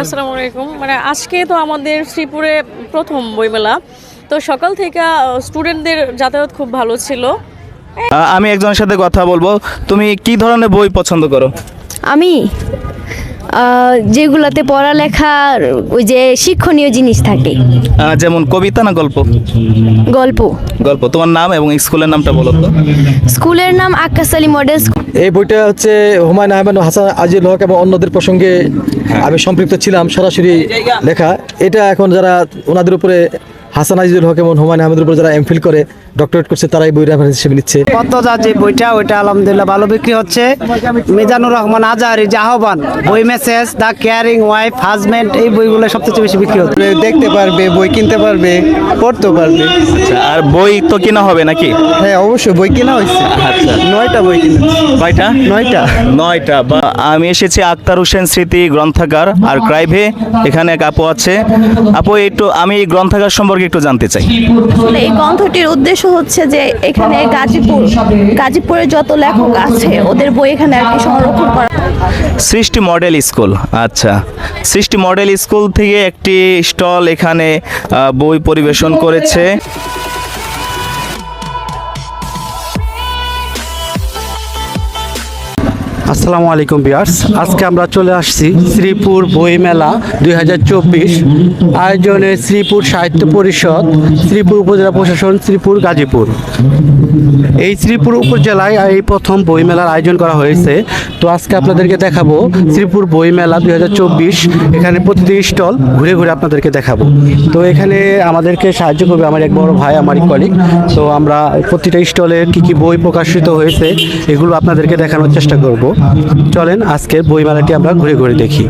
আসসালামু আলাইকুম। আজকে তো আমাদের শ্রীপুরে প্রথম বইমেলা, তো সকাল থেকে স্টুডেন্টদের যাতায়াত খুব ভালো ছিল। আমি একজনের সাথে কথা বলবো। তুমি কি ধরনের বই পছন্দ করো? আমি যেগুলাতে পড়ালেখার ওই যে শিক্ষণীয় জিনিস থাকে। যেমন কবিতা না গল্প? গল্প। গল্প। তোমার নাম এবং স্কুলের নামটা বলো তো। স্কুলের নাম আক্কাস আলী মডেল স্কুল। এই বইটা হচ্ছে হুমায়ুন আহমেদ, হাসান আজিজুল হক এবং অন্যদের প্রসঙ্গে আমি সম্পৃক্ত ছিলাম, সরাসরি লেখা। এটা এখন যারা ওনাদের উপরে হাসান আজিজুল হক এবং হুমায়ুন আহমেদের উপরে যারা এমফিল করে ডক্টরেট করছে তারা এই বই রেফারেন্স হিসেবে নিচ্ছে। পদ্মজা যে বইটা ওইটা আলহামদুলিল্লাহ ভালো বিক্রি হচ্ছে। মিজানুর রহমান আজহারী যে আহ্বান, বই message, the caring wife husband, এই বইগুলো সবচেয়ে বেশি বিক্রি হচ্ছে। দেখতে পারবে, বই কিনতে পারবে, পড়তেও পারবে। আর বই তো কিনা হবে নাকি? হ্যাঁ, অবশ্যই বই কেনা হয়েছে। আচ্ছা, 9টা বই কিনেছি। কয়টা? 9টা। বা আমি এসেছি আক্তার হোসেন স্মৃতি গ্রন্থাগার আর ক্রাইভে। এখানে এক আপু আছে। আপু, একটু আমি এই গ্রন্থাগার সম্পর্কে একটু জানতে চাই। এই গ্রন্থটির উদ্দেশ্য হচ্ছে যে এখানে গাজীপুরের যত লেখক আছে ওদের বই এখানে আর কি সংরক্ষণ করা। সৃষ্টি মডেল স্কুল, আচ্ছা, সৃষ্টি মডেল স্কুল থেকে একটি স্টল এখানে বই পরিবেশন করেছে। আসসালামু আলাইকুম ভিউয়ার্স, আজকে আমরা চলে আসছি শ্রীপুর বইমেলা 2024 আয়োজনে শ্রীপুর সাহিত্য পরিষদ, শ্রীপুর উপজেলা প্রশাসন, শ্রীপুর গাজীপুর। এই শ্রীপুর উপজেলায় এই প্রথম বইমেলার আয়োজন করা হয়েছে। তো আজকে আপনাদেরকে দেখাবো শ্রীপুর বইমেলা 2024। এখানে প্রতিটি স্টল ঘুরে ঘুরে আপনাদেরকে দেখাবো। তো এখানে আমাদেরকে সাহায্য করবে আমার এক বড় ভাই, আমার কলিগ। তো আমরা প্রতিটা স্টলে কি কি বই প্রকাশিত হয়েছে এগুলো আপনাদেরকে দেখানোর চেষ্টা করব। চলেন আজকে বইমেলাটি আমরা ঘুরে ঘুরে দেখি।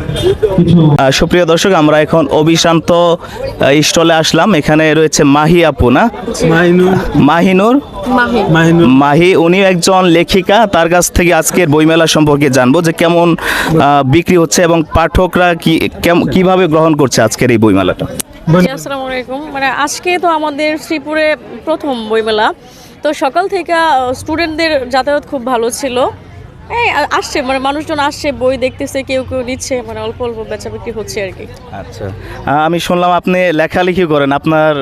সুপ্রিয় দর্শক, আমরা এখন অবিশ্রান্ত স্টলে আসলাম। এখানে রয়েছে মাহি আপু, না? মাহিনুর মাহি, উনি একজন লেখিকা। তার কাছ থেকে আজকের বইমেলা সম্পর্কে জানবো যে কেমন বিক্রি হচ্ছে এবং পাঠকরা কিভাবে গ্রহণ করছে আজকের এই বইমেলাটা। আসসালামু আলাইকুম। আজকে তো আমাদের শ্রীপুরে প্রথম বইমেলা, তো সকাল থেকে স্টুডেন্টদের যাতায়াত খুব ভালো ছিল। আসছে মানুষজন আসছে, বই দেখতেছে, কেউ কেউ নিচ্ছে, অল্প অল্প বেচা বিক্রি হচ্ছে আর কি। আচ্ছা, আমি শুনলাম আপনি লেখালেখি করেন। আপনার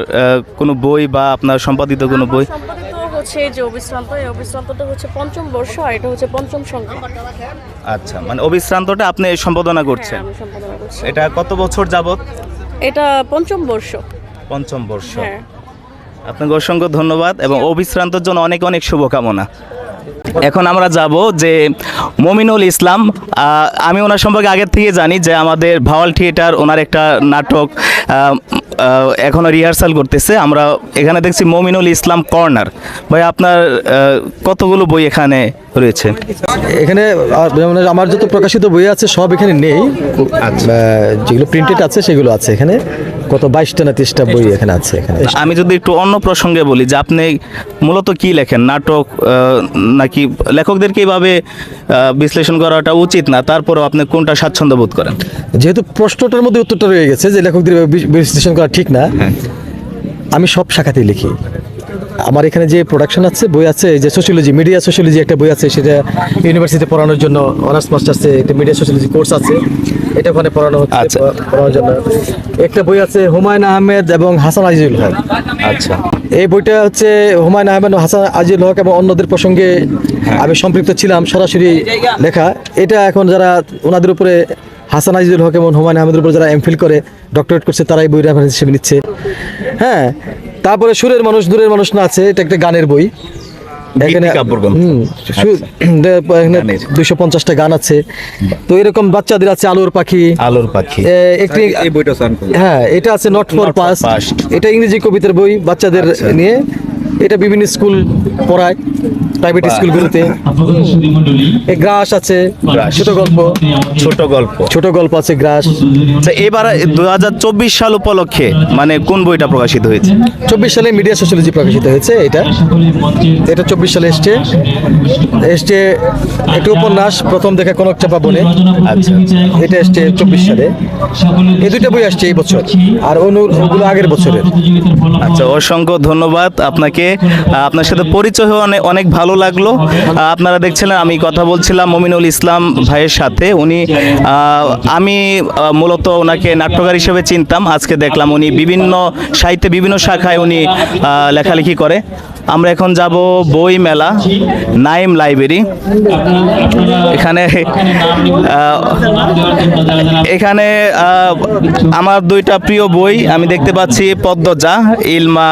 কোনো বই বা আপনার সম্পাদিত কোনো বই? সম্পাদিত হচ্ছে যে অবিশ্রান্ত, এই অবিশ্রান্তটা হচ্ছে 5ম বর্ষ, আর এটা হচ্ছে 5ম সংখ্যা। আচ্ছা, অবিশ্রান্তটা আপনি সম্পাদনা করছেন? আমি সম্পাদনা করছি। এটা কত বছর যাবত? এটা 5ম বর্ষ। 5ম বর্ষ। হ্যাঁ। আপনাকে অসংখ্য ধন্যবাদ এবং অবিশ্রান্তর জন্য অনেক অনেক শুভকামনা। এখন আমরা যাব যে মমিনুল ইসলাম। আমি ওনার সম্পর্কে আগের থেকে জানি যে আমাদের ভাওয়াল থিয়েটার ওনার একটা নাটক এখনো রিহার্সাল করতেছে। আমরা এখানে দেখছি মমিনুল ইসলাম কর্নার। ভাই, আপনার কতগুলো বই এখানে রয়েছে? এখানে আমার যত প্রকাশিত বই আছে সব এখানে নেই, যেগুলো প্রিন্টেড আছে সেগুলো আছে এখানে। কত 22টা না 30টা বই এখানে আছে। এখানে আমি যদি একটু অন্য প্রসঙ্গে বলি যে আপনি মূলত কি লেখেন, নাটক নাকি? লেখকদেরকে এইভাবে বিশ্লেষণ করাটা উচিত না, তারপরেও আপনি কোনটা স্বাচ্ছন্দ্য বোধ করেন? যেহেতু প্রশ্নটার মধ্যে উত্তরটা রয়ে গেছে যে লেখকদের বিশ্লেষণ করা ঠিক না, আমি সব শাখাতেই লিখি। আমার এখানে যে প্রোডাকশন আছে, বই আছে, যে সোশিয়োলজি, মিডিয়া সোশিয়োলজি একটা বই আছে, সেটা ইউনিভার্সিটিতে পড়ানোর জন্য অনার্স মাস্টার্সে একটা মিডিয়া সোশিয়োলজি কোর্স আছে, এটা ওখানে পড়ানো হচ্ছে। আচ্ছা। পড়ানোর জন্য একটা বই আছে হুমায়ুন আহমেদ এবং হাসান আজিজুল হক। আচ্ছা, এই বইটা হচ্ছে হুমায়ুন আহমেদ, হাসান আজিজুল হক এবং অন্যদের প্রসঙ্গে আমি সম্পৃক্ত ছিলাম, সরাসরি লেখা। এটা এখন যারা ওনাদের উপরে হাসান আজিজুল হক এবং হুমায়ুন আহমেদের উপরে যারা এমফিল করে ডক্টরেট করছে তারা এই বই রেফারেন্স হিসেবে নিচ্ছে। হ্যাঁ, তারপরে সুরের মানুষ দূরের মানুষ না আছে, এটা একটা গানের বই। এখানে 250টা গান আছে। তো এরকম বাচ্চাদের আছে আলোর পাখি। একটি, হ্যাঁ, এটা আছে নট ফর পাস্ট। এটা ইংরেজি কবিতার বই বাচ্চাদের নিয়ে। এটা বিভিন্ন স্কুল পড়ায়, প্রাইভেট স্কুলগুলোতে। গ্রাস আছে, ছোট গল্প আছে, গ্রাস। এবার 2024 সাল উপলক্ষে কোন বইটা প্রকাশিত হয়েছে? 24 সালে মিডিয়া সোশিয়োলজি প্রকাশিত হয়েছে। এটা 24 সালে এসছে একটি উপন্যাস, প্রথম দেখা কনক চাপা বনে। আচ্ছা, এটা এসছে 24 সালে। এই দুইটা বই আসছে এই বছর, আর ওগুলো আগের বছরের। আচ্ছা, অসংখ্য ধন্যবাদ আপনাকে। আপনার সাথে পরিচয় হয়ে অনেক ভালো ভালো লাগলো। আপনারা দেখছিলেন আমি কথা বলছিলাম মমিনুল ইসলাম ভাইয়ের সাথে। উনি আমি মূলত ওনাকে নাট্যকার হিসেবে চিনতাম, আজকে দেখলাম উনি বিভিন্ন সাহিত্যে বিভিন্ন শাখায় উনি লেখালেখি করে। আমরা এখন যাব বই মেলা নাইম লাইব্রেরি। এখানে আমার দুইটা প্রিয় বই আমি দেখতে পাচ্ছি, পদ্মজা ইলমা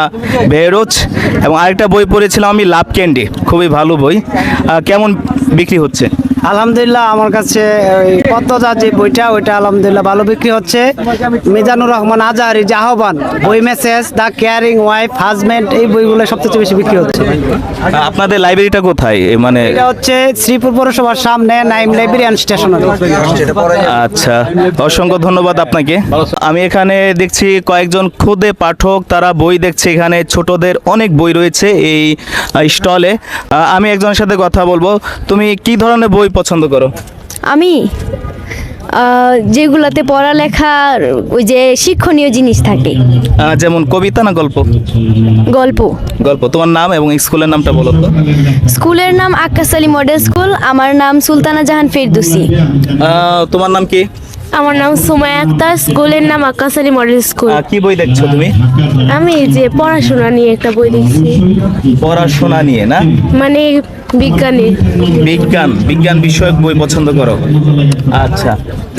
বেহরোজ, এবং আরেকটা বই পড়েছিলাম আমি লাভ ক্যান্ডি, খুবই ভালো বই। কেমন বিক্রি হচ্ছে? আলহামদুলিল্লাহ আমার কাছে ওই পদ্মজা যে বইটা ওইটা আলহামদুলিল্লাহ ভালো বিক্রি হচ্ছে। মিজানুর রহমান আজহারি যে আহ্বান, বই message, the caring wife, husband, এই বইগুলো সবচেয়ে বেশি বিক্রি হচ্ছে। আপনাদের লাইব্রেরিটা কোথায়? মানে এটা হচ্ছে শ্রীপুর পৌরসভার সামনে নাইম লাইব্রেরি অ্যান্ড স্টেশনারি। আচ্ছা, অসংখ্য ধন্যবাদ আপনাকে। আমি এখানে দেখছি কয়েকজন ক্ষুদে পাঠক, তারা বই দেখছে। এখানে ছোটদের অনেক বই রয়েছে এই স্টলে। আমি একজনের সাথে কথা বলবো। তুমি কি ধরনের বই পছন্দ করো? আমি যেগুলাতে পড়ালেখার ওই যে শিক্ষণীয় জিনিস থাকে। যেমন কবিতা না গল্প? গল্প। গল্প। তোমার নাম এবং স্কুলের নামটা বলো তো। স্কুলের নাম আক্কাস আলী মডেল স্কুল, আমার নাম সুলতানা জাহান ফেরদৌসী। তোমার নাম কি? আমার নাম সুমাইয়া আক্তার, স্কুলের নাম আক্কাস আলী মডেল স্কুল। কি বই দেখছো তুমি? আমি যে পড়াশোনা নিয়ে একটা বই দেখছি। পড়াশোনা নিয়ে না, মানে বিজ্ঞানের। বিজ্ঞান বিষয়ক বই পছন্দ করো? আচ্ছা,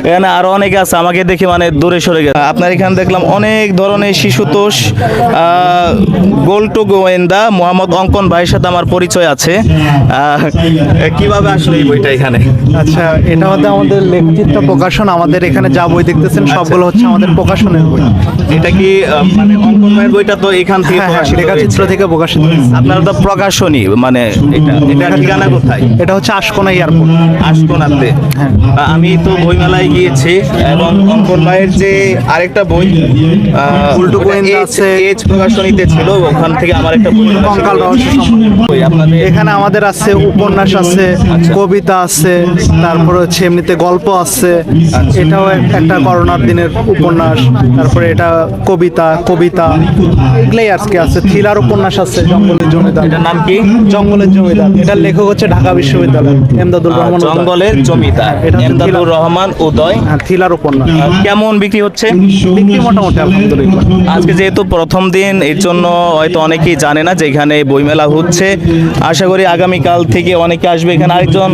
এখানে আরো অনেকে আছে, আমাকে দেখে মানে দূরে সরে গেছে। আপনার এখানে দেখলাম অনেক ধরনের শিশুতোষ, গোল্টু গোয়েন্দা, মোহাম্মদ অঙ্কন ভাইয়ের সাথে আমার পরিচয় আছে। কিভাবে আসলে এই বইটা এখানে? আচ্ছা, এটা হচ্ছে আমাদের লেখচিত্র প্রকাশন। আমাদের এখানে যা বই দেখতেছেন সবগুলো হচ্ছে আমাদের প্রকাশনের বই। এটা কি মানে অঙ্কন ভাইয়ের বইটা তো এখান থেকে প্রকাশিত লেখাচিত্র হয়েছে। থেকে প্রকাশিত। আপনারা তো প্রকাশনী, মানে এটা ঠিকানা কোথায়? এটা হচ্ছে আশকোনা এয়ারপোর্ট। আশকোনাতে। আমি তো বইমেলায় গিয়েছি এবং অঙ্কন ভাইয়ের যে আরেকটা বই উল্টো গোয়েন্দা আছে, এজ প্রকাশনীতে ছিল, ওখান থেকে আমার একটা বই কঙ্কাল রহস্য বই আপনাদের এখানে আমাদের আছে উপন্যাস আছে, কবিতা আছে, তারপরে হচ্ছে এমনিতে গল্প আছে। এটাও একটা করোনার দিনের উপন্যাস। তারপরে এটা কবিতা এগুলাই আজকে আছে। থ্রিলার উপন্যাস আছে, জঙ্গলের জমিদার। এটার নাম কি? জঙ্গলের জমিদার। এটার লেখক হচ্ছে ঢাকা বিশ্ববিদ্যালয় এমদাদুর রহমান উদয়। জঙ্গলের জমিদার, এটা হচ্ছে এমদাদুর রহমান উদয়। হ্যাঁ, থ্রিলার উপন্যাস। কেমন বিক্রি হচ্ছে? বিক্রি মোটামুটি আলহামদুলিল্লাহ। আজকে যেহেতু প্রথম দিন, এর জন্য হয়তো অনেকেই জানে না যে এখানে বইমেলা হচ্ছে। আশা করি আগামীকাল থেকে অনেকে আসবে। এখানে আরেকজন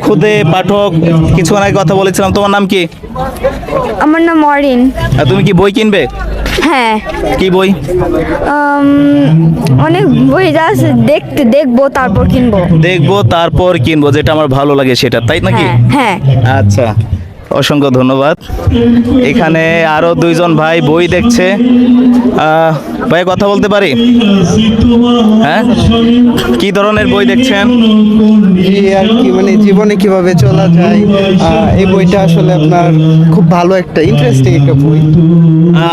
খুদে পাঠক, কিছুক্ষণ আগে কথা বলেছিলাম। তোমার নাম কি? আমার নাম অরিন। তুমি কি বই কিনবে? হ্যাঁ, কি বই? অনেক বই আছে, দেখবো তারপর কিনবো। দেখবো তারপর কিনবো, যেটা আমার ভালো লাগে সেটা, তাই নাকি? হ্যাঁ। আচ্ছা, অসংখ্য ধন্যবাদ। এখানে আরো দুইজন ভাই বই দেখছে। ভাই কথা বলতে পারি? হ্যাঁ, কি ধরনের বই দেখছেন? এই আর কি, মানে জীবনে কিভাবে চলা যায়, এই বইটা আসলে আপনার খুব ভালো একটা ইন্টারেস্টিং একটা বই।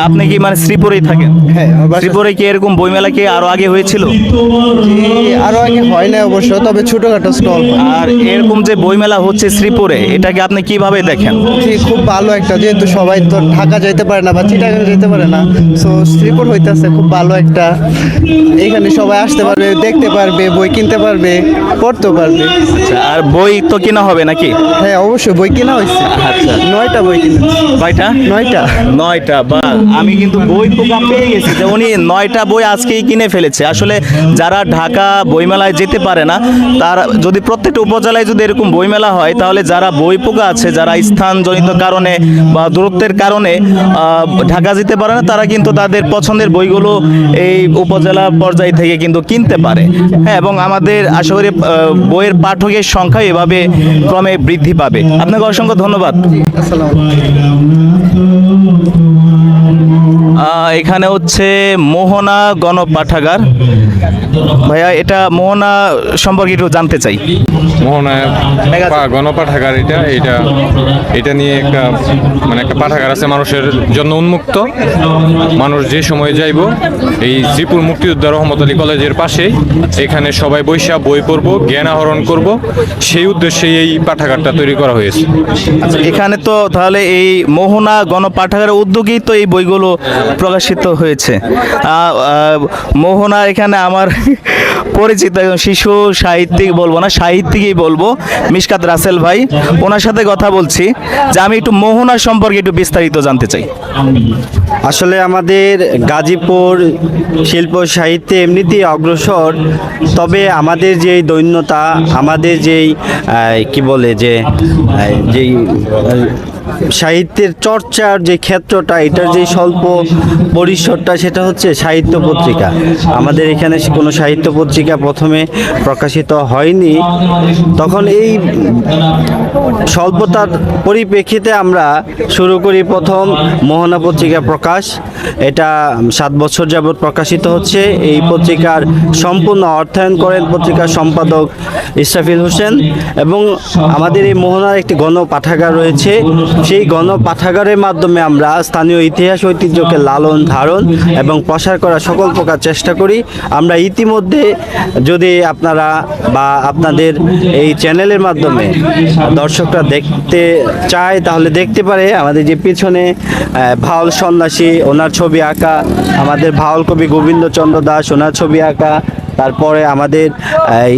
আপনি কি মানে শ্রীপুরেই থাকেন? হ্যাঁ, আমার বাসা- শ্রীপুরে কি এরকম বইমেলা কি আরো আগে হয়েছিল? আরো আগে হয় না অবশ্য, তবে ছোটখাটো স্টল। আর এরকম যে বইমেলা হচ্ছে শ্রীপুরে, এটাকে আপনি কিভাবে দেখেন? খুব ভালো একটা, যেহেতু সবাই তো ঢাকা যাইতে পারে না বা চিটাগাং যাইতে পারে না, সো শ্রীপুর হইতেছে খুব ভালো একটা। এখানে সবাই আসতে পারবে, দেখতে পারবে, বই কিনতে পারবে, পড়তেও পারবে। আচ্ছা, আর বই তো কিনা হবে নাকি? হ্যাঁ, অবশ্যই বই কেনা হয়েছে। আচ্ছা, 9টা বই কিনেছি। কয়টা? 9টা। বা আমি কিন্তু বই প্রোগ্রাম পেয়ে গেছি যে উনি 9টা বই আজকেই কিনে ফেলেছে। আসলে যারা ঢাকা বইমেলায় যেতে পারে না, তার যদি প্রত্যেকটা উপজেলায় যদি এরকম বইমেলা হয়, তাহলে যারা বই পোকা আছে, যারা স্থানজনিত কারণে বা দূরত্বের কারণে ঢাকা যেতে পারে না, তারা কিন্তু তাদের পছন্দের বইগুলো এই উপজেলা পর্যায় থেকে কিন্তু কিনতে পারে। হ্যাঁ, এবং আমাদের আশা করি বইয়ের পাঠকের সংখ্যা এভাবে ক্রমে বৃদ্ধি পাবে। আপনাকে অসংখ্য ধন্যবাদ। এখানে হচ্ছে মোহনা গণপাঠাগার। ভাইয়া, এটা মোহনা সম্পর্কে একটু জানতে চাই। মোহনা গণপাঠাগার, এটা নিয়ে একটা মানে একটা পাঠাগার আছে মানুষের জন্য উন্মুক্ত। মানুষ যে সময় যাইব, এই শ্রীপুর মুক্তিযোদ্ধা রহমত আলী কলেজের পাশেই, এখানে সবাই বৈশা বই পড়বো, জ্ঞান আহরণ করব, সেই উদ্দেশ্যে এই পাঠাগারটা তৈরি করা হয়েছে। আচ্ছা, এখানে তো তাহলে এই মোহনা গণপাঠাগারের উদ্যোগেই তো এই বইগুলো প্রকাশিত প্রকাশিত হয়েছে। মোহনা এখানে আমার পরিচিত একজন শিশু সাহিত্যিক, বলবো না সাহিত্যিকই বলবো, মিশকাত রাসেল ভাই, ওনার সাথে কথা বলছি যে আমি একটু মোহনা সম্পর্কে একটু বিস্তারিত জানতে চাই। আসলে আমাদের গাজীপুর শিল্প সাহিত্যে এমনিতেই অগ্রসর, তবে আমাদের যেই দৈন্যতা, আমাদের যেই কি বলে যেই সাহিত্যের চর্চার যে ক্ষেত্রটা, এটার যে স্বল্প পরিসরটা, সেটা হচ্ছে সাহিত্য পত্রিকা। আমাদের এখানে কোনো সাহিত্য পত্রিকা প্রথমে প্রকাশিত হয়নি, তখন এই স্বল্পতার পরিপ্রেক্ষিতে আমরা শুরু করি প্রথম মোহনা পত্রিকা প্রকাশ। এটা 7 বছর যাবৎ প্রকাশিত হচ্ছে। এই পত্রিকার সম্পূর্ণ অর্থায়ন করেন পত্রিকার সম্পাদক ইসরাফিল হোসেন, এবং আমাদের এই মোহনার একটি গণপাঠাগার রয়েছে। সেই গণপাঠাগারের মাধ্যমে আমরা স্থানীয় ইতিহাস ঐতিহ্যকে লালন ধারণ এবং প্রসার করার সকল প্রকার চেষ্টা করি। আমরা ইতিমধ্যে, যদি আপনারা বা আপনাদের এই চ্যানেলের মাধ্যমে দর্শকরা দেখতে চায়, তাহলে দেখতে পারে আমাদের যে পিছনে ভাওয়াল সন্ন্যাসী, ওনার ছবি আঁকা, আমাদের ভাওয়াল কবি গোবিন্দচন্দ্র দাস, ওনার ছবি আঁকা, তারপরে আমাদের এই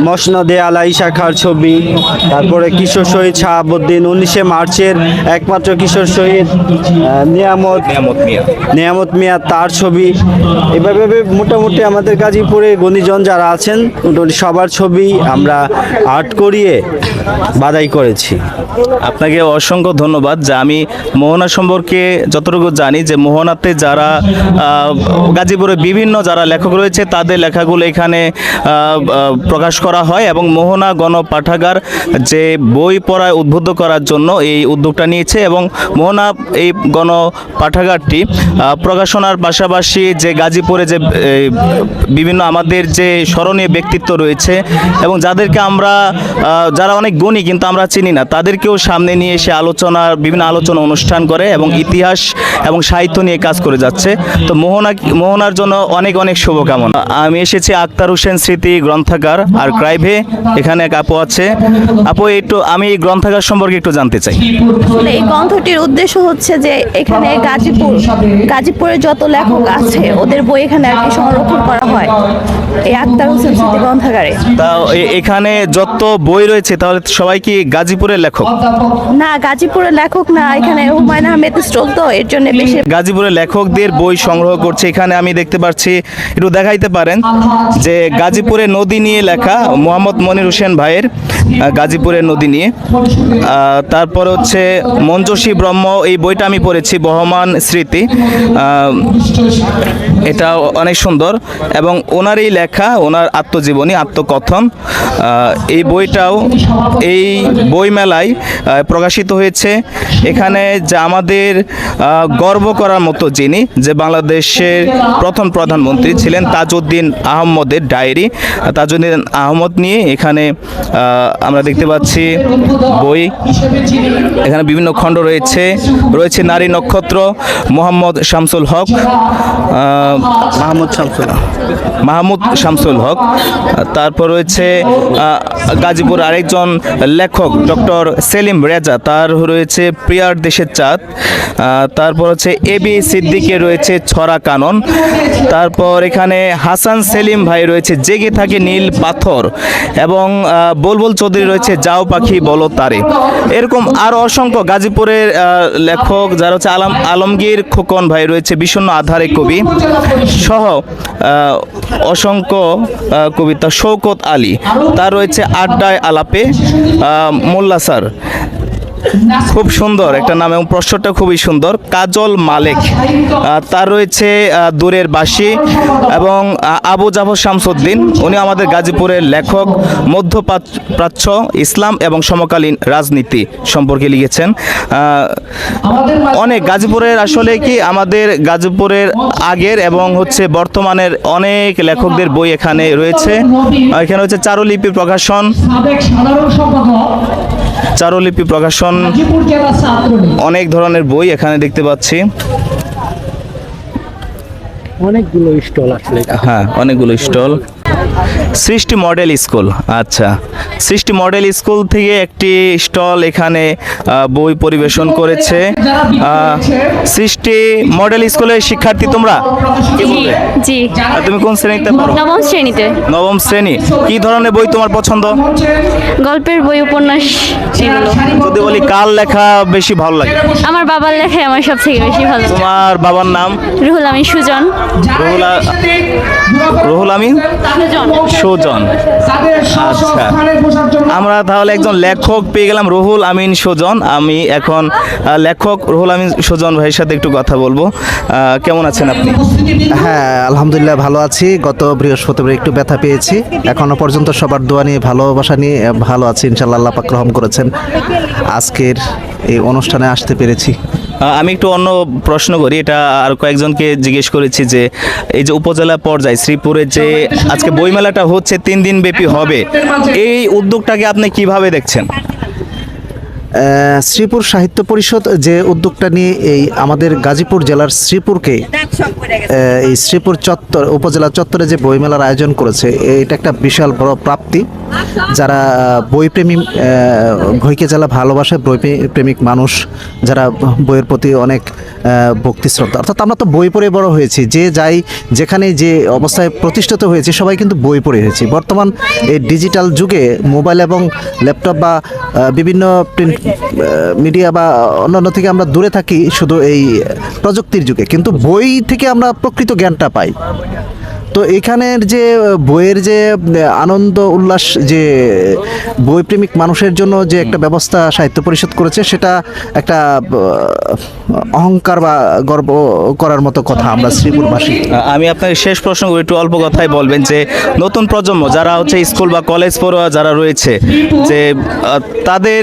মসনদে আলাই শাখার ছবি, তারপরে কিশোর শহীদ শাহাবুদ্দিন, 19শে মার্চের একমাত্র কিশোর শহীদ নিয়ামত মিয়া, তার ছবি। এভাবে মোটামুটি আমাদের গাজীপুরে গণিজন যারা আছেন মোটামুটি সবার ছবি আমরা আর্ট করিয়ে বাদাই করেছি। আপনাকে অসংখ্য ধন্যবাদ। যে আমি মোহনা সম্পর্কে যতটুকু জানি, যে মোহনাতে যারা গাজীপুরে বিভিন্ন যারা লেখক রয়েছে তাদের লেখাগুলো এখানে প্রকাশ করা হয়, এবং মোহনা গণপাঠাগার যে বই পড়ায় উদ্বুদ্ধ করার জন্য এই উদ্যোগটা নিয়েছে। এবং মোহনা এই গণপাঠাগারটি প্রকাশনার পাশাপাশি যে গাজীপুরে যে বিভিন্ন আমাদের যে স্মরণীয় ব্যক্তিত্ব রয়েছে এবং যাদেরকে আমরা যারা অনেক গুণী কিন্তু আমরা চিনি না, তাদেরকেও সামনে নিয়ে এসে বিভিন্ন আলোচনা অনুষ্ঠান করে এবং ইতিহাস এবং সাহিত্য নিয়ে কাজ করে যাচ্ছে। তো মোহনার জন্য অনেক অনেক শুভকামনা। আমি এসেছি আক্তার হোসেন স্মৃতি গ্রন্থাগার আর ক্রাইভে, এখানে এক আপু আছে। আপু, একটু আমি এই গ্রন্থাগার সম্পর্কে একটু জানতে চাই। এই গ্রন্থটির উদ্দেশ্য হচ্ছে যে এখানে গাজীপুরের যত লেখক আছে ওদের বই এখানে আর কি সংরক্ষণ করা হয় এই আক্তার হোসেন স্মৃতি গ্রন্থাগারে। তা এখানে যত বই রয়েছে তাহলে সবাই কি গাজীপুরের লেখক? না, গাজীপুরের লেখক না, এখানে হুমায়ুন আহমেদ স্টল, তো এর জন্য বেশি গাজীপুরের লেখকদের বই সংগ্রহ করছে। এখানে আমি দেখতে পাচ্ছি, একটু দেখাইতে পারেন যে গাজীপুরের নদী নিয়ে লেখা, মোহাম্মদ মনির হোসেন ভাইয়ের গাজীপুরের নদী নিয়ে। তারপর হচ্ছে মঞ্জুষী ব্রহ্ম, এই বইটা আমি পড়েছি, বহমান স্মৃতি, এটা অনেক সুন্দর এবং ওনারই লেখা, ওনার আত্মজীবনী, আত্মকথন। এই বইটাও এই বইমেলায় প্রকাশিত হয়েছে। এখানে যে আমাদের গর্ব করার মতো যিনি, যে বাংলাদেশের প্রথম প্রধানমন্ত্রী ছিলেন, তাজউদ্দিন আহমদের ডায়েরি, তাজউদ্দিন আহমদ নিয়ে এখানে আমরা দেখতে পাচ্ছি বই। এখানে বিভিন্ন খণ্ড রয়েছে নারী নক্ষত্র, মোহাম্মদ শামসুল হক, মাহমুদ শামসুল হক। তারপর রয়েছে গাজীপুর আরেকজন লেখক ডক্টর সেলিম রেজা, তার রয়েছে প্রিয়ার দেশের চাঁদ। তারপর হচ্ছে এবি সিদ্দিকের রয়েছে ছড়া কানন। তারপর এখানে হাসান সেলিম ভাই রয়েছে জেগে থাকে নীল পাথর, এবং বুলবুল চৌধুরী রয়েছে যাও পাখি বলো তারে। এরকম আরও অসংখ্য গাজীপুরের লেখক যারা হচ্ছে আলমগীর খোকন ভাই রয়েছে বিষণ্ণ আধারে কবি সহ অসংখ্য কবিতা, শৌকত আলী, তার রয়েছে আড্ডায় আলাপে, মোল্লা স্যার, খুব সুন্দর একটা নাম এবং প্রশ্নটা খুবই সুন্দর, কাজল মালেক, তার রয়েছে দূরের বাসি, এবং আবু জাফর শামসুদ্দিন, উনি আমাদের গাজীপুরের লেখক, মধ্যপ্রাচ্য, ইসলাম এবং সমকালীন রাজনীতি সম্পর্কে লিখেছেন। অনেক গাজীপুরের আসলে কি আমাদের গাজীপুরের আগের এবং হচ্ছে বর্তমানের অনেক লেখকদের বই এখানে রয়েছে। এখানে হচ্ছে চারুলিপি প্রকাশন, অনেক ধরনের বই এখানে দেখতে পাচ্ছি, অনেকগুলো স্টল আসলে। হ্যাঁ, অনেকগুলো স্টল। সৃষ্টি মডেল স্কুল, আচ্ছা, সৃষ্টি মডেল স্কুল থেকে একটি স্টল এখানে বই পরিবেশন করেছে। সৃষ্টি মডেল স্কুলের শিক্ষার্থী তোমরা? কি বলবে? জি, আর তুমি কোন শ্রেণীতে পড়ো? নবম শ্রেণীতে। নবম শ্রেণী। কি ধরনের বই তোমার পছন্দ? গল্পের বই, উপন্যাস এগুলো। যদি বলি কার লেখা বেশি ভালো লাগে? আমার বাবার লেখাই আমার সব থেকে বেশি ভালো। তোমার বাবার নাম? রুহুল আমিন সুজন। রুহুল আমিন সুজন। আচ্ছা, আমরা তাহলে একজন লেখক পেয়ে গেলাম, রুহুল আমিন সুজন। আমি এখন লেখক রুহুল আমিন সুজন ভাইয়ের সাথে একটু কথা বলবো। কেমন আছেন আপনি? হ্যাঁ, আলহামদুলিল্লাহ ভালো আছি। গত বৃহস্পতিবার একটু ব্যথা পেয়েছি, এখনো পর্যন্ত সবার দোয়া নিয়ে, ভালোবাসা নিয়ে ভালো আছি ইনশাল্লাহ। আল্লাহ পাক রহম করেছেন, আজকের এই অনুষ্ঠানে আসতে পেরেছি। আমি একটু অন্য প্রশ্ন করি, এটা আর কয়েকজনকে জিজ্ঞেস করেছি যে এই যে উপজেলা পর্যায়ে শ্রীপুরে যে আজকে বইমেলাটা হচ্ছে 3 দিন ব্যাপী হবে, এই উদ্যোগটাকে আপনি কিভাবে দেখছেন? শ্রীপুর সাহিত্য পরিষদ যে উদ্যোগটা নিয়ে এই আমাদের গাজীপুর জেলার শ্রীপুরকে এই শ্রীপুর চত্বর, উপজেলা চত্বরে যে বইমেলার আয়োজন করেছে, এটা একটা বিশাল বড় প্রাপ্তি। যারা বইপ্রেমী, বইকে যারা ভালোবাসে, বইপ্রেমিক মানুষ যারা বইয়ের প্রতি অনেক ভক্তি শ্রদ্ধা, অর্থাৎ আমরা তো বই পড়ে বড় হয়েছি, যে যাই যেখানে যে অবস্থায় প্রতিষ্ঠিত হয়েছে সবাই কিন্তু বই পড়ে হয়েছি। বর্তমান এই ডিজিটাল যুগে মোবাইল এবং ল্যাপটপ বা বিভিন্ন প্রিন্ট মিডিয়া বা অন্যান্য থেকে আমরা দূরে থাকি শুধু এই প্রযুক্তির যুগে, কিন্তু বই থেকে আমরা প্রকৃত জ্ঞানটা পাই। তো এখানের যে বইয়ের যে আনন্দ উল্লাস, যে বইপ্রেমিক মানুষের জন্য যে একটা ব্যবস্থা সাহিত্য পরিষদ করেছে, সেটা একটা অহংকার বা গর্ব করার মতো কথা আমরা শ্রীপুরবাসী। আমি আপনাকে শেষ প্রশ্ন করি, একটু অল্প কথায় বলবেন যে নতুন প্রজন্ম যারা হচ্ছে স্কুল বা কলেজ পড়ুয়া যারা রয়েছে, যে তাদের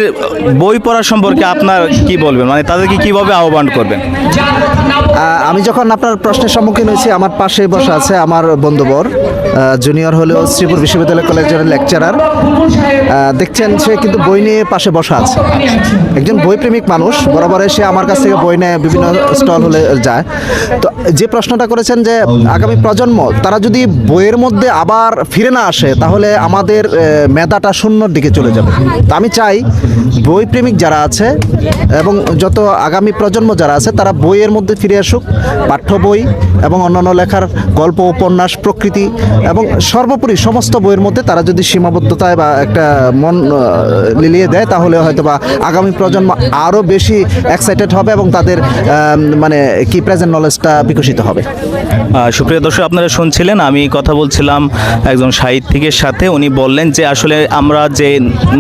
বই পড়া সম্পর্কে আপনার কি বলবেন, মানে তাদেরকে কিভাবে আহ্বান করবেন? আমি যখন আপনার প্রশ্নের সম্মুখীন হয়েছি, আমার পাশে বসা আছে আমার বন্ধুবর, জুনিয়র হলেও শ্রীপুর বিশ্ববিদ্যালয় কলেজের লেকচারার। দেখছেন সে কিন্তু বই নিয়ে পাশে বসা আছে, একজন বইপ্রেমিক মানুষ। বরাবর সে আমার কাছ থেকে বই নিয়ে বিভিন্ন স্টল হলে যায়। তো যে প্রশ্নটা করেছেন যে আগামী প্রজন্ম তারা যদি বইয়ের মধ্যে আবার ফিরে না আসে, তাহলে আমাদের মেধাটা শূন্যর দিকে চলে যাবে। তো আমি চাই বইপ্রেমিক যারা আছে এবং যত আগামী প্রজন্ম যারা আছে, তারা বইয়ের মধ্যে ফিরে আসুক। পাঠ্য বই এবং অন্যান্য লেখার গল্প, উপন্যাস, প্রকৃতি এবং সর্বোপরি সমস্ত বইয়ের মধ্যে তারা যদি সীমাবদ্ধতায় বা একটা মন লিলিয়ে দেয়, তাহলে হয়তো বা আগামী প্রজন্ম আরও বেশি এক্সাইটেড হবে এবং তাদের মানে কি প্রেজেন্ট নলেজটা বিকশিত হবে। সুপ্রিয় দর্শক, আপনারা শুনছিলেন, আমি কথা বলছিলাম একজন সাহিত্যিকের সাথে। উনি বললেন যে আসলে আমরা যে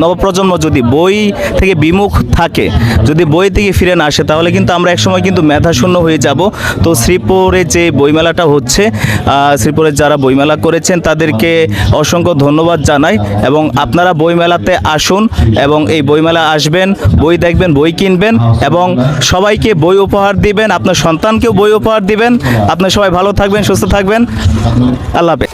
নবপ্রজন্ম যদি বই থেকে বিমুখ থাকে, যদি বই থেকে ফিরে না আসে, তাহলে কিন্তু আমরা একসময় কিন্তু মেধাশূন্য হয়ে যাব। তো শ্রীপুরে যে বইমেলাটা হচ্ছে, শ্রীপুরে যারা বইমেলা করেছেন তাদেরকে অসংখ্য ধন্যবাদ জানাই। এবং আপনারা বইমেলাতে আসুন এবং এই বইমেলা আসবেন, বই দেখবেন, বই কিনবেন এবং সবাইকে বই উপহার দিবেন, আপনার সন্তানকেও বই উপহার দিবেন। আপনারা সবাই ভালো থাকবেন, সুস্থ থাকবেন। আল্লাহ হাফেজ।